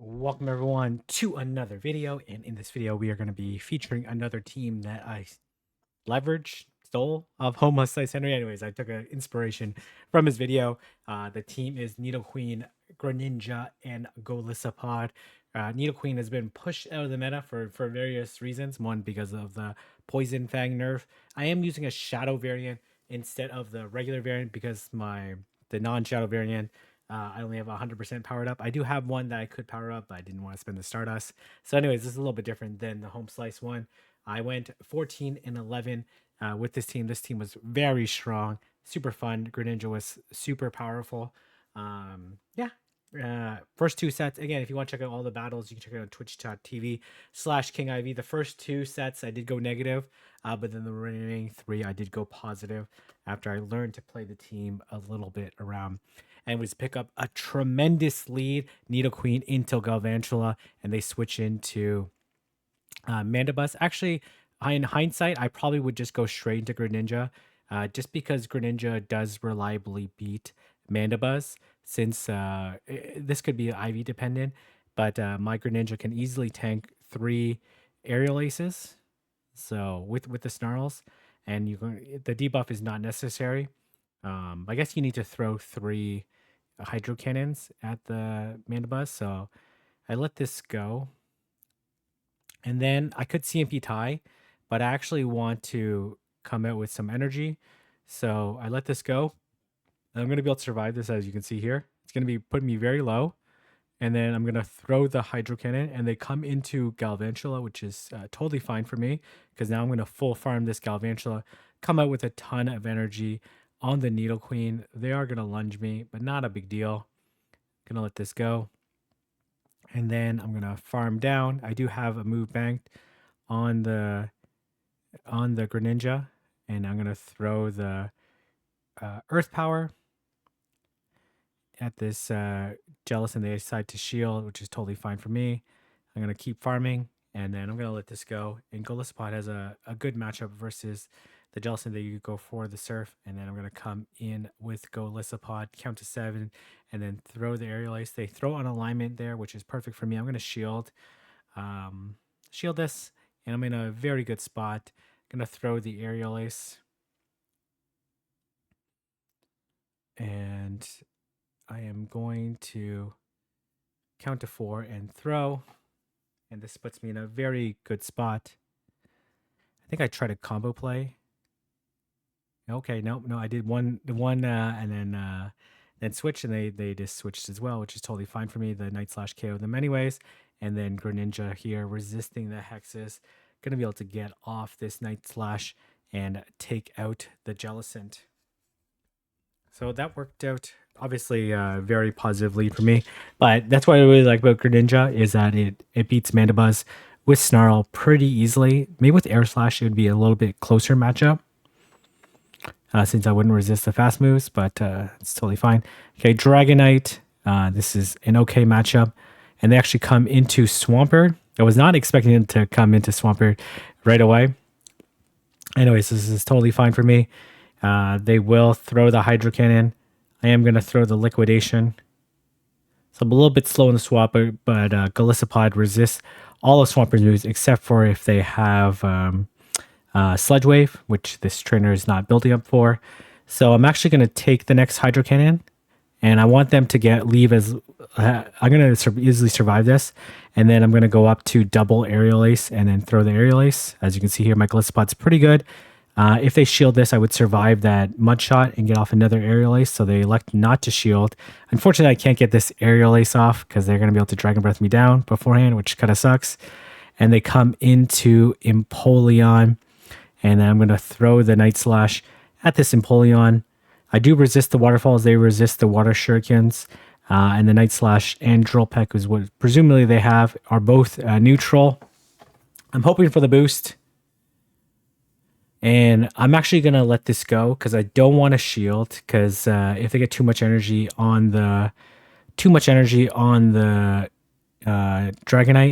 Welcome everyone to another video, and in this video we are going to be featuring another team that I stole of Home Slice Henry. Anyways, I took an inspiration from his video. The team is Nidoqueen, Greninja, and Golisopod. Nidoqueen has been pushed out of the meta for various reasons. One, because of the Poison Fang nerf. I am using a Shadow variant instead of the regular variant because the non-Shadow variant, I only have 100% powered up. I do have one that I could power up, but I didn't want to spend the Stardust. So anyways, this is a little bit different than the Home Slice one. I went 14 and 11 with this team. This team was very strong, super fun. Greninja was super powerful. Yeah. First two sets, again, if you want to check out all the battles, you can check it out on twitch.tv/KingIV. The first two sets I did go negative, but then the remaining three I did go positive after I learned to play the team a little bit around, and was pick up a tremendous lead. Nidoqueen into Galvantula, and they switch into Mandibus. Actually, in hindsight, I probably would just go straight into Greninja, just because Greninja does reliably beat Mandibus. Since this could be IV dependent, but my Greninja can easily tank 3 aerial aces. So with the snarls, and the debuff is not necessary. I guess you need to throw 3 hydro cannons at the Mandibus. So I let this go. And then I could CMP tie, but I actually want to come out with some energy. So I let this go. I'm going to be able to survive this, as you can see here. It's going to be putting me very low. And then I'm going to throw the hydro cannon, and they come into Galvantula, which is totally fine for me, because now I'm going to full farm this Galvantula, come out with a ton of energy on the Nidoqueen. They are going to lunge me, but not a big deal. Going to let this go. And then I'm going to farm down. I do have a move banked on the Greninja, and I'm going to throw the Earth Power at this Jealous, and they decide to shield, which is totally fine for me. I'm going to keep farming, and then I'm going to let this go. And Golisopod has a good matchup versus the Jealous, and you go for the Surf, and then I'm going to come in with Golisopod, count to 7, and then throw the Aerial Ace. They throw on alignment there, which is perfect for me. I'm going to shield this, and I'm in a very good spot. I'm going to throw the Aerial Ace, and I am going to count to 4 and throw, and this puts me in a very good spot. I think I tried a combo play. Okay, no, I did one, and then switch, and they just switched as well, which is totally fine for me. The Night Slash KO them anyways, and then Greninja here resisting the hexes, gonna be able to get off this Night Slash and take out the Jellicent. So that worked out, obviously, very positively for me. But that's what I really like about Greninja, is that it beats Mandibuzz with Snarl pretty easily. Maybe with Air Slash, it would be a little bit closer matchup, since I wouldn't resist the fast moves, but it's totally fine. Okay, Dragonite. This is an okay matchup. And they actually come into Swampert. I was not expecting them to come into Swampert right away. Anyways, this is totally fine for me. They will throw the Hydro Cannon. I am going to throw the Liquidation. So I'm a little bit slow in the Swampert, but Golisopod resists all of Swampert's moves except for if they have Sludge Wave, which this trainer is not building up for. So I'm actually going to take the next Hydro Cannon, and I want them to leave as... I'm going to easily survive this, and then I'm going to go up to double Aerial Ace and then throw the Aerial Ace. As you can see here, my Golisopod's pretty good. If they shield this, I would survive that Mud Shot and get off another Aerial Ace, so they elect not to shield. Unfortunately, I can't get this Aerial Ace off because they're going to be able to Dragon Breath me down beforehand, which kind of sucks. And they come into Empoleon, and then I'm going to throw the Night Slash at this Empoleon. I do resist the Waterfalls. They resist the Water Shurikens. And the Night Slash and Drill Peck is what presumably they have, are both neutral. I'm hoping for the boost. And I'm actually going to let this go because I don't want to shield, because if they get too much energy on the Dragonite,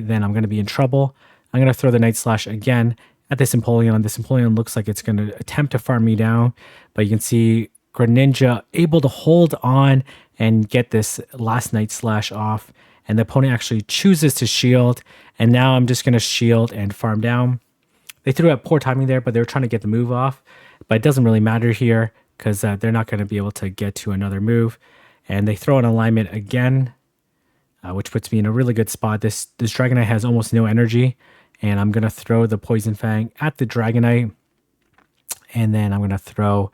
then I'm going to be in trouble. I'm going to throw the Night Slash again at this Empoleon. This Empoleon looks like it's going to attempt to farm me down, but you can see Greninja able to hold on and get this last Night Slash off, and the opponent actually chooses to shield. And now I'm just going to shield and farm down. They threw out poor timing there, but they were trying to get the move off. But it doesn't really matter here because they're not going to be able to get to another move. And they throw an alignment again, which puts me in a really good spot. This Dragonite has almost no energy, and I'm going to throw the Poison Fang at the Dragonite. And then I'm going to throw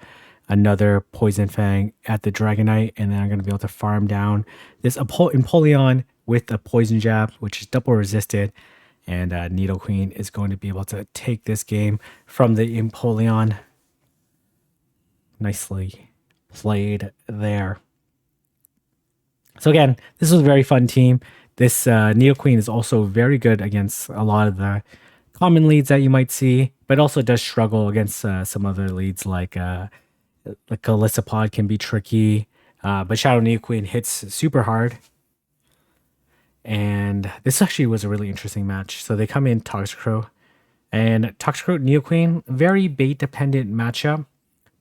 another Poison Fang at the Dragonite, and then I'm going to be able to farm down this Empoleon with a Poison Jab, which is double resisted. And Nidoqueen is going to be able to take this game from the Empoleon. Nicely played there. So again, this was a very fun team. This Nidoqueen is also very good against a lot of the common leads that you might see, but also does struggle against some other leads like Golisopod can be tricky. But Shadow Nidoqueen hits super hard. And this actually was a really interesting match. So they come in Toxicroak. And Toxicroak Nidoqueen, very bait dependent matchup.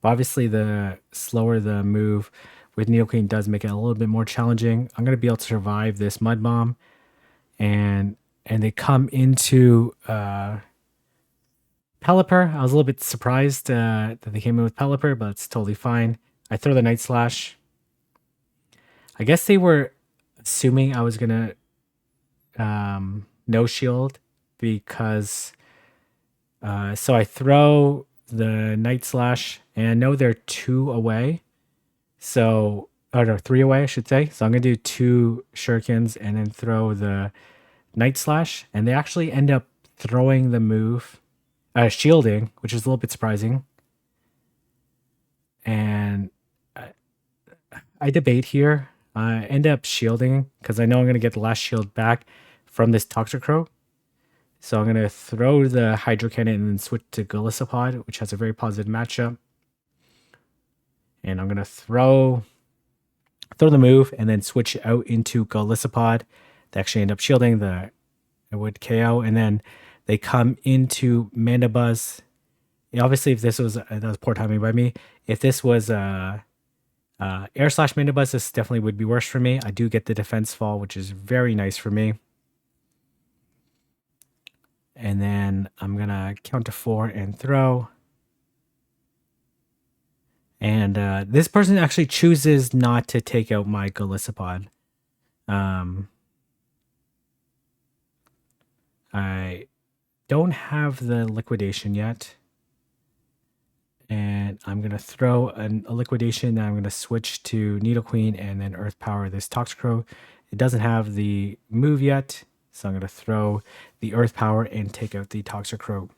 But obviously, the slower the move with Nidoqueen does make it a little bit more challenging. I'm going to be able to survive this Mud Bomb. And they come into Pelipper. I was a little bit surprised that they came in with Pelipper, but it's totally fine. I throw the Night Slash. I guess they were assuming I was going to no shield because so I throw the Night Slash and I know they're 2 away, so or no, 3 away I should say. So I'm gonna do 2 shurikens and then throw the Night Slash, and they actually end up throwing the move shielding, which is a little bit surprising. And I debate here. I end up shielding because I know I'm going to get the last shield back from this Toxicroak. So I'm going to throw the Hydro Cannon and then switch to Golisopod, which has a very positive matchup. And I'm going to throw the move and then switch out into Golisopod. They actually end up shielding the would KO. And then they come into Mandibuzz. Obviously, if this was, that was poor timing by me. If this was Air Slash Mandibuzz, this definitely would be worse for me. I do get the defense fall, which is very nice for me. And then I'm going to count to 4 and throw. And this person actually chooses not to take out my Golisopod. I don't have the liquidation yet. And I'm going to throw a liquidation, and I'm going to switch to Nidoqueen and then Earth Power this Toxicroak. It doesn't have the move yet, so I'm going to throw the Earth Power and take out the Toxicroak.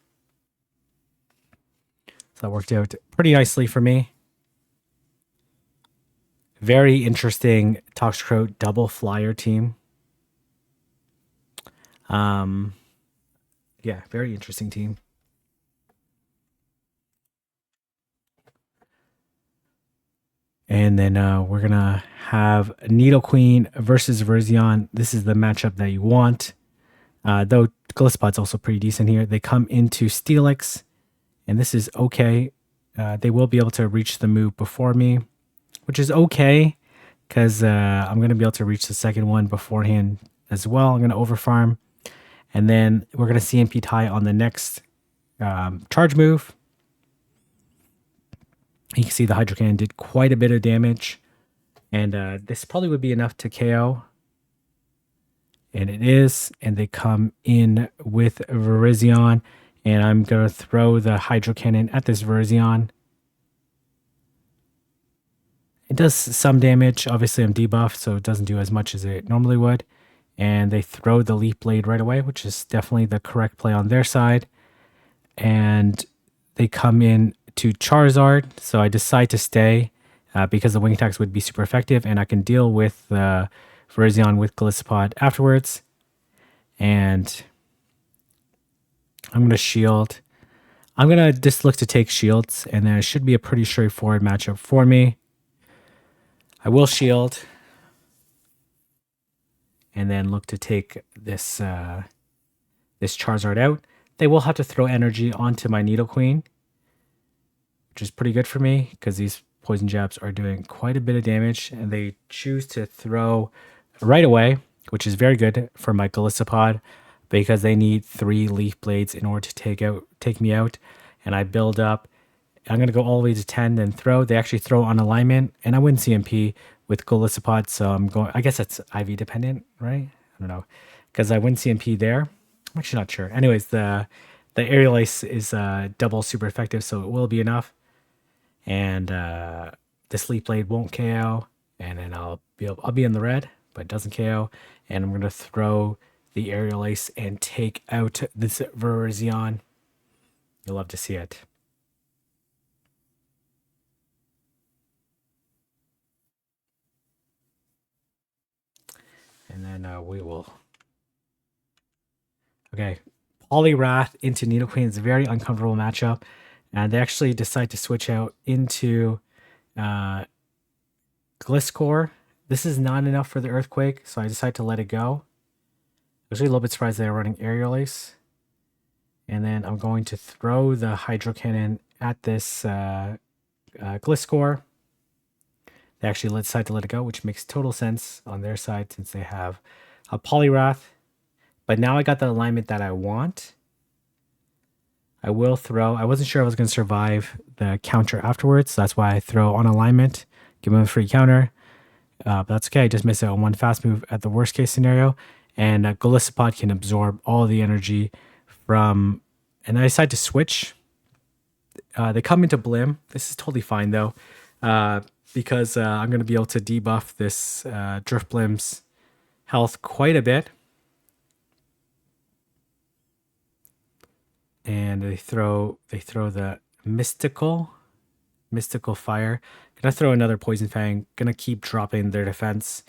So that worked out pretty nicely for me. Very interesting Toxicroak double flyer team. Yeah, very interesting team. And then we're going to have Nidoqueen versus Virizion. This is the matchup that you want. Though Golisopod's also pretty decent here. They come into Steelix, and this is okay. They will be able to reach the move before me, which is okay, because I'm going to be able to reach the second one beforehand as well. I'm going to overfarm. And then we're going to CMP tie on the next charge move. You can see the Hydro Cannon did quite a bit of damage. And this probably would be enough to KO. And it is. And they come in with Virizion. And I'm going to throw the Hydro Cannon at this Virizion. It does some damage. Obviously, I'm debuffed, so it doesn't do as much as it normally would. And they throw the Leaf Blade right away, which is definitely the correct play on their side. And they come in to Charizard, so I decide to stay because the wing attacks would be super effective, and I can deal with Virizion with Golisopod afterwards. And I'm going to shield. I'm going to just look to take shields, and then it should be a pretty straightforward matchup for me. I will shield, and then look to take this this Charizard out. They will have to throw energy onto my Nidoqueen, which is pretty good for me because these poison jabs are doing quite a bit of damage, and they choose to throw right away. which is very good for my Golisopod because they need 3 leaf blades in order to take me out. And I build up. I'm gonna go all the way to 10, then throw. They actually throw on alignment, and I win CMP with Golisopod, so I'm going. I guess that's IV dependent, right? I don't know, because I win CMP there. I'm actually not sure. Anyways, the aerial ace is double super effective, so it will be enough. And the sleep blade won't KO, and then I'll be in the red, but it doesn't KO. And I'm gonna throw the aerial ace and take out this Virizion. You'll love to see it. And then we will. Okay, Poliwrath into Nidoqueen is a very uncomfortable matchup, and they actually decide to switch out into uh, Gliscor. This is not enough for the Earthquake, so I decide to let it go. I was actually a little bit surprised they're running Aerial Ace. And then I'm going to throw the Hydro Cannon at this Gliscor. They actually decide to let it go, which makes total sense on their side since they have a Poliwrath. But now I got the alignment that I want. I will throw. I wasn't sure I was going to survive the counter afterwards. So that's why I throw on alignment, give him a free counter. But that's okay. I just missed out on one fast move at the worst case scenario. And Golisopod can absorb all the energy from. And I decide to switch. They come into Blim. This is totally fine though, because I'm going to be able to debuff this Drifblim's health quite a bit. And they throw the mystical fire. Gonna throw another poison fang. Gonna keep dropping their defense.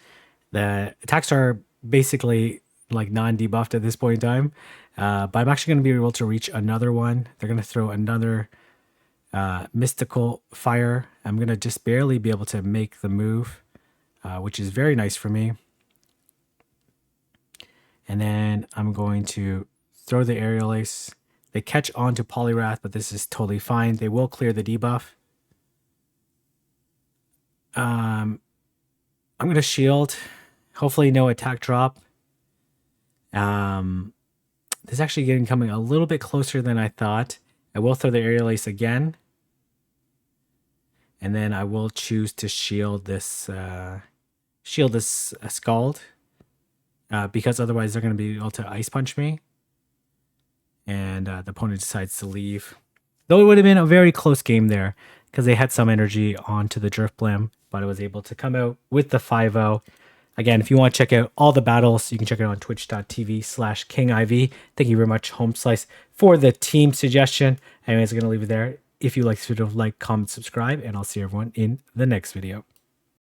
The attacks are basically like non-debuffed at this point in time, but I'm actually gonna be able to reach another one. They're gonna throw another mystical fire. I'm gonna just barely be able to make the move, which is very nice for me. And then I'm going to throw the aerial ace. They catch on to Poliwrath, but this is totally fine. They will clear the debuff. I'm going to shield. Hopefully no attack drop. This is actually getting coming a little bit closer than I thought. I will throw the aerial ace again. And then I will choose to shield this Scald. Because otherwise they're going to be able to ice punch me. And the opponent decides to leave. Though it would have been a very close game there because they had some energy onto the Drifblim, but I was able to come out with the 5-0. Again, if you want to check out all the battles, you can check it out on twitch.tv/KingIV. Thank you very much, Home Slice, for the team suggestion. Anyways, I'm going to leave it there. If you like this video, like, comment, subscribe, and I'll see everyone in the next video.